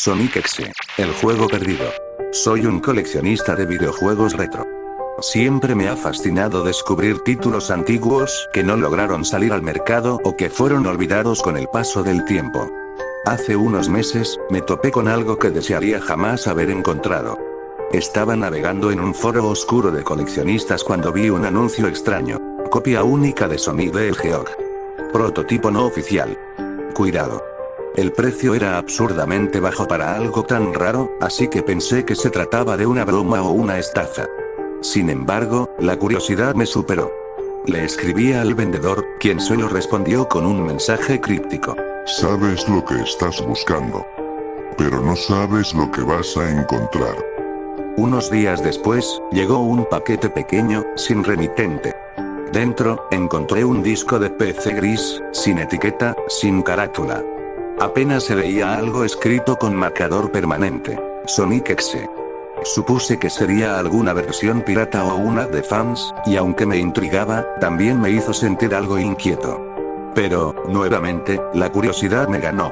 Sonic X, el juego perdido. Soy un coleccionista de videojuegos retro. Siempre me ha fascinado descubrir títulos antiguos que no lograron salir al mercado o que fueron olvidados con el paso del tiempo. Hace unos meses, me topé con algo que desearía jamás haber encontrado. Estaba navegando en un foro oscuro de coleccionistas cuando vi un anuncio extraño. Copia única de Sonic the Hedgehog. Prototipo no oficial. Cuidado. El precio era absurdamente bajo para algo tan raro, así que pensé que se trataba de una broma o una estafa. Sin embargo, la curiosidad me superó. Le escribí al vendedor, quien solo respondió con un mensaje críptico. Sabes lo que estás buscando, pero no sabes lo que vas a encontrar. Unos días después, llegó un paquete pequeño, sin remitente. Dentro, encontré un disco de PC gris, sin etiqueta, sin carátula. Apenas se veía algo escrito con marcador permanente. Sonic X. Supuse que sería alguna versión pirata o una de fans, y aunque me intrigaba, también me hizo sentir algo inquieto. Pero, nuevamente, la curiosidad me ganó.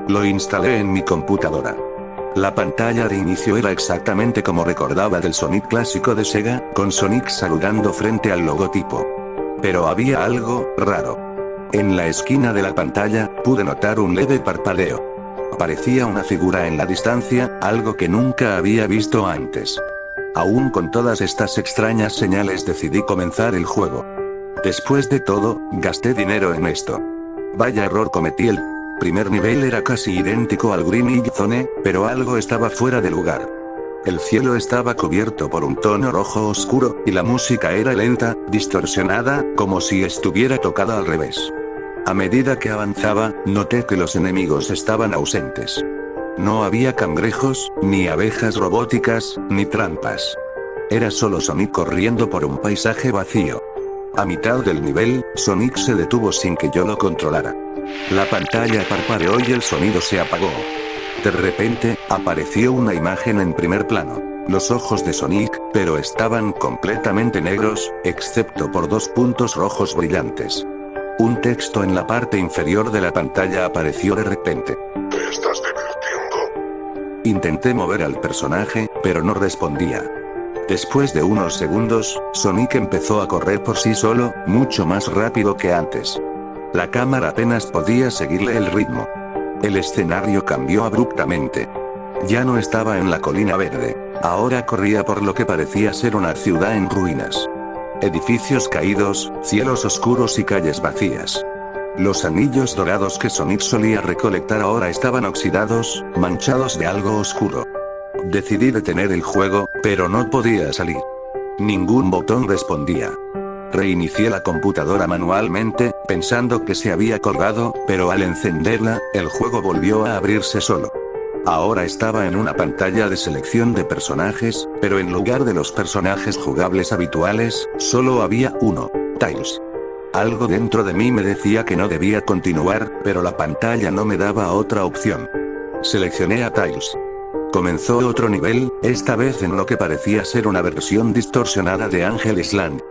Lo instalé en mi computadora. La pantalla de inicio era exactamente como recordaba del Sonic clásico de Sega, con Sonic saludando frente al logotipo. Pero había algo raro. En la esquina de la pantalla, pude notar un leve parpadeo. Parecía una figura en la distancia, algo que nunca había visto antes. Aún con todas estas extrañas señales decidí comenzar el juego. Después de todo, gasté dinero en esto. Vaya error cometí. El primer nivel era casi idéntico al Green Hill Zone, pero algo estaba fuera de lugar. El cielo estaba cubierto por un tono rojo oscuro, y la música era lenta, distorsionada, como si estuviera tocada al revés. A medida que avanzaba, noté que los enemigos estaban ausentes. No había cangrejos, ni abejas robóticas, ni trampas. Era solo Sonic corriendo por un paisaje vacío. A mitad del nivel, Sonic se detuvo sin que yo lo controlara. La pantalla parpadeó y el sonido se apagó. De repente, apareció una imagen en primer plano. Los ojos de Sonic, pero estaban completamente negros, excepto por dos puntos rojos brillantes. Un texto en la parte inferior de la pantalla apareció de repente. ¿Te estás divirtiendo? Intenté mover al personaje, pero no respondía. Después de unos segundos, Sonic empezó a correr por sí solo, mucho más rápido que antes. La cámara apenas podía seguirle el ritmo. El escenario cambió abruptamente. Ya no estaba en la colina verde. Ahora corría por lo que parecía ser una ciudad en ruinas. Edificios caídos, cielos oscuros y calles vacías. Los anillos dorados que Sonic solía recolectar ahora estaban oxidados, manchados de algo oscuro. Decidí detener el juego, pero no podía salir. Ningún botón respondía. Reinicié la computadora manualmente, pensando que se había colgado, pero al encenderla, el juego volvió a abrirse solo. Ahora estaba en una pantalla de selección de personajes, pero en lugar de los personajes jugables habituales, solo había uno, Tails. Algo dentro de mí me decía que no debía continuar, pero la pantalla no me daba otra opción. Seleccioné a Tails. Comenzó otro nivel, esta vez en lo que parecía ser una versión distorsionada de Angel's Land.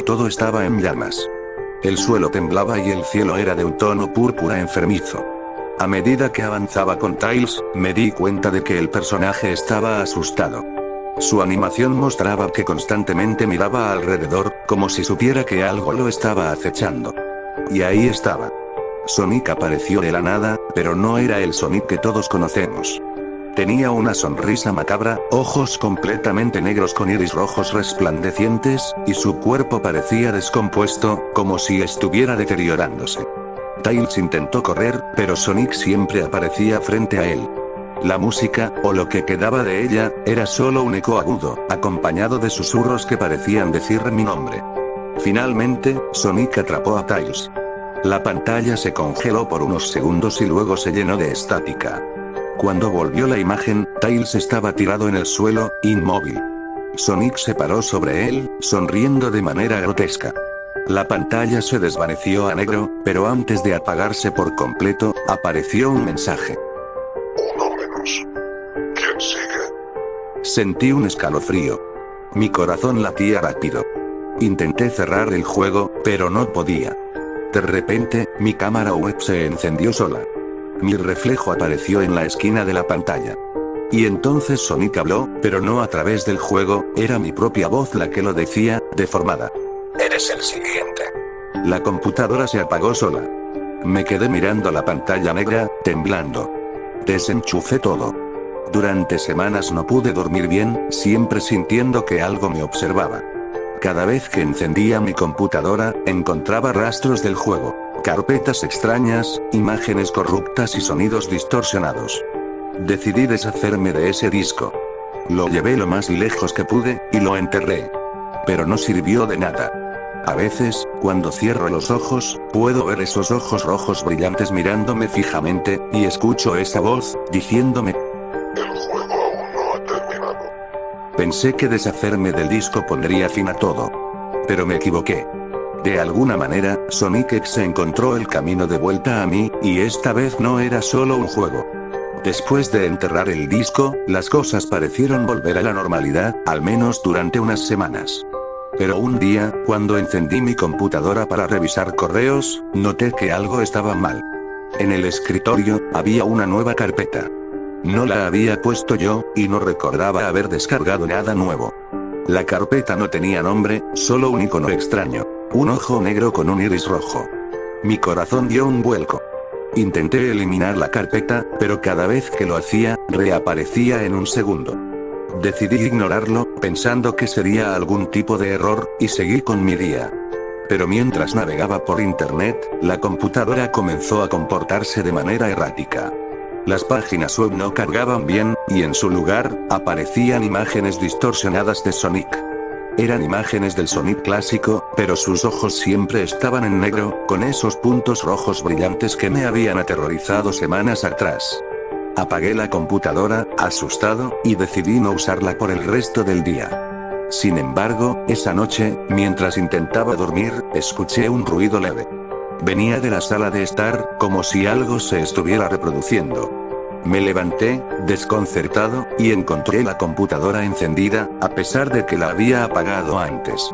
Todo estaba en llamas. El suelo temblaba y el cielo era de un tono púrpura enfermizo. A medida que avanzaba con Tails, me di cuenta de que el personaje estaba asustado. Su animación mostraba que constantemente miraba alrededor, como si supiera que algo lo estaba acechando. Y ahí estaba. Sonic apareció de la nada, pero no era el Sonic que todos conocemos. Tenía una sonrisa macabra, ojos completamente negros con iris rojos resplandecientes, y su cuerpo parecía descompuesto, como si estuviera deteriorándose. Tails intentó correr, pero Sonic siempre aparecía frente a él. La música, o lo que quedaba de ella, era solo un eco agudo, acompañado de susurros que parecían decir mi nombre. Finalmente, Sonic atrapó a Tails. La pantalla se congeló por unos segundos y luego se llenó de estática. Cuando volvió la imagen, Tails estaba tirado en el suelo, inmóvil. Sonic se paró sobre él, sonriendo de manera grotesca. La pantalla se desvaneció a negro, pero antes de apagarse por completo, apareció un mensaje. Uno menos. ¿Quién sigue? Sentí un escalofrío. Mi corazón latía rápido. Intenté cerrar el juego, pero no podía. De repente, mi cámara web se encendió sola. Mi reflejo apareció en la esquina de la pantalla. Y entonces Sonic habló, pero no a través del juego, era mi propia voz la que lo decía, deformada. Eres el siguiente. La computadora se apagó sola. Me quedé mirando la pantalla negra, temblando. Desenchufé todo. Durante semanas no pude dormir bien, siempre sintiendo que algo me observaba. Cada vez que encendía mi computadora, encontraba rastros del juego, carpetas extrañas, imágenes corruptas y sonidos distorsionados. Decidí deshacerme de ese disco. Lo llevé lo más lejos que pude, y lo enterré. Pero no sirvió de nada. A veces, cuando cierro los ojos, puedo ver esos ojos rojos brillantes mirándome fijamente, y escucho esa voz, diciéndome: el juego aún no ha terminado. Pensé que deshacerme del disco pondría fin a todo. Pero me equivoqué. De alguna manera, Sonic X encontró el camino de vuelta a mí, y esta vez no era solo un juego. Después de enterrar el disco, las cosas parecieron volver a la normalidad, al menos durante unas semanas. Pero un día, cuando encendí mi computadora para revisar correos, noté que algo estaba mal. En el escritorio, había una nueva carpeta. No la había puesto yo, y no recordaba haber descargado nada nuevo. La carpeta no tenía nombre, solo un icono extraño. Un ojo negro con un iris rojo. Mi corazón dio un vuelco. Intenté eliminar la carpeta, pero cada vez que lo hacía, reaparecía en un segundo. Decidí ignorarlo, pensando que sería algún tipo de error, y seguí con mi día. Pero mientras navegaba por internet, la computadora comenzó a comportarse de manera errática. Las páginas web no cargaban bien, y en su lugar, aparecían imágenes distorsionadas de Sonic. Eran imágenes del Sonic clásico, pero sus ojos siempre estaban en negro, con esos puntos rojos brillantes que me habían aterrorizado semanas atrás. Apagué la computadora, asustado, y decidí no usarla por el resto del día. Sin embargo, esa noche, mientras intentaba dormir, escuché un ruido leve. Venía de la sala de estar, como si algo se estuviera reproduciendo. Me levanté, desconcertado, y encontré la computadora encendida, a pesar de que la había apagado antes.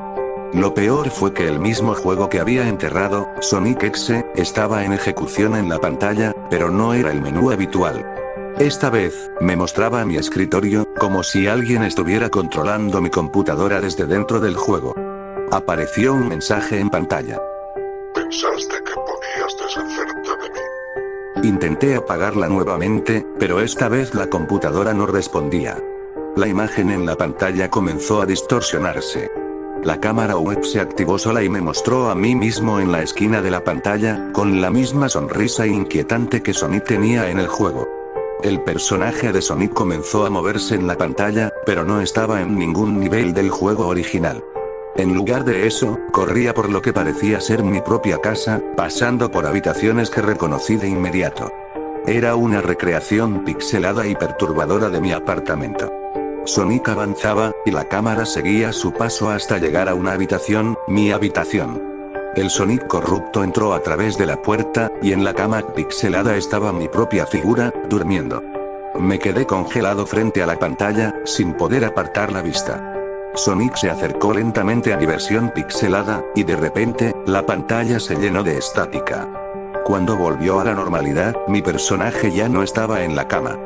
Lo peor fue que el mismo juego que había enterrado, Sonic X, estaba en ejecución en la pantalla, pero no era el menú habitual. Esta vez, me mostraba mi escritorio, como si alguien estuviera controlando mi computadora desde dentro del juego. Apareció un mensaje en pantalla. Pensaste que podías deshacerte de mí. Intenté apagarla nuevamente, pero esta vez la computadora no respondía. La imagen en la pantalla comenzó a distorsionarse. La cámara web se activó sola y me mostró a mí mismo en la esquina de la pantalla, con la misma sonrisa inquietante que Sonic tenía en el juego. El personaje de Sonic comenzó a moverse en la pantalla, pero no estaba en ningún nivel del juego original. En lugar de eso, corría por lo que parecía ser mi propia casa, pasando por habitaciones que reconocí de inmediato. Era una recreación pixelada y perturbadora de mi apartamento. Sonic avanzaba, y la cámara seguía su paso hasta llegar a una habitación, mi habitación. El Sonic corrupto entró a través de la puerta, y en la cama pixelada estaba mi propia figura, durmiendo. Me quedé congelado frente a la pantalla, sin poder apartar la vista. Sonic se acercó lentamente a mi versión pixelada, y de repente, la pantalla se llenó de estática. Cuando volvió a la normalidad, mi personaje ya no estaba en la cama.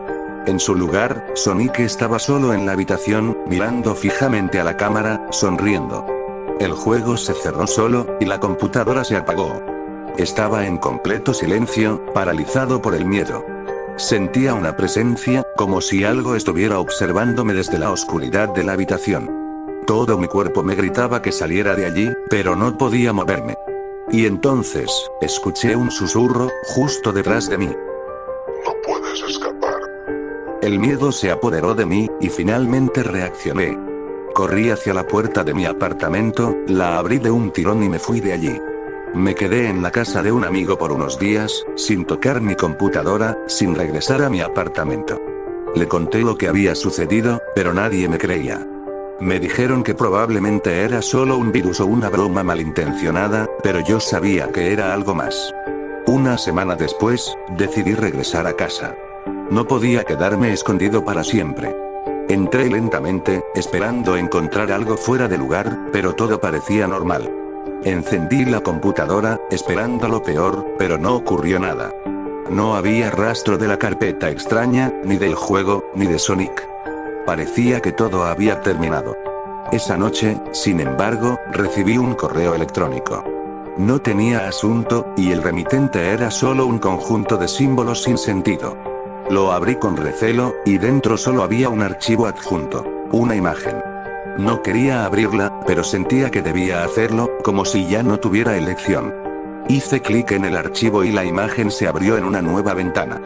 En su lugar, Sonic estaba solo en la habitación, mirando fijamente a la cámara, sonriendo. El juego se cerró solo, y la computadora se apagó. Estaba en completo silencio, paralizado por el miedo. Sentía una presencia, como si algo estuviera observándome desde la oscuridad de la habitación. Todo mi cuerpo me gritaba que saliera de allí, pero no podía moverme. Y entonces, escuché un susurro, justo detrás de mí. No puedes escapar. El miedo se apoderó de mí, y finalmente reaccioné. Corrí hacia la puerta de mi apartamento, la abrí de un tirón y me fui de allí. Me quedé en la casa de un amigo por unos días, sin tocar mi computadora, sin regresar a mi apartamento. Le conté lo que había sucedido, pero nadie me creía. Me dijeron que probablemente era solo un virus o una broma malintencionada, pero yo sabía que era algo más. Una semana después, decidí regresar a casa. No podía quedarme escondido para siempre. Entré lentamente, esperando encontrar algo fuera de lugar, pero todo parecía normal. Encendí la computadora, esperando lo peor, pero no ocurrió nada. No había rastro de la carpeta extraña, ni del juego, ni de Sonic. Parecía que todo había terminado. Esa noche, sin embargo, recibí un correo electrónico. No tenía asunto, y el remitente era solo un conjunto de símbolos sin sentido. Lo abrí con recelo, y dentro solo había un archivo adjunto, una imagen. No quería abrirla, pero sentía que debía hacerlo, como si ya no tuviera elección. Hice clic en el archivo y la imagen se abrió en una nueva ventana.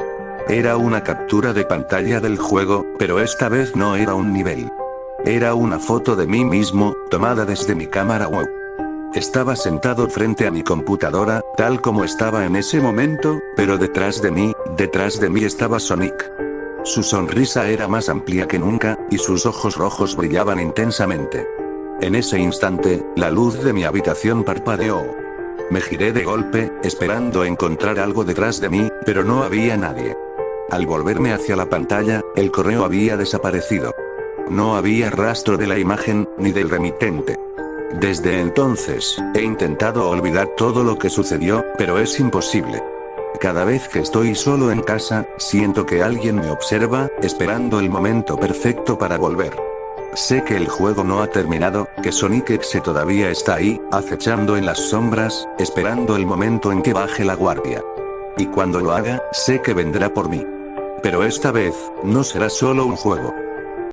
Era una captura de pantalla del juego, pero esta vez no era un nivel. Era una foto de mí mismo, tomada desde mi cámara web. Estaba sentado frente a mi computadora, tal como estaba en ese momento, pero detrás de mí estaba Sonic. Su sonrisa era más amplia que nunca, y sus ojos rojos brillaban intensamente. En ese instante, la luz de mi habitación parpadeó. Me giré de golpe, esperando encontrar algo detrás de mí, pero no había nadie. Al volverme hacia la pantalla, el correo había desaparecido. No había rastro de la imagen, ni del remitente. Desde entonces, he intentado olvidar todo lo que sucedió, pero es imposible. Cada vez que estoy solo en casa, siento que alguien me observa, esperando el momento perfecto para volver. Sé que el juego no ha terminado, que Sonic X todavía está ahí, acechando en las sombras, esperando el momento en que baje la guardia. Y cuando lo haga, sé que vendrá por mí. Pero esta vez, no será solo un juego.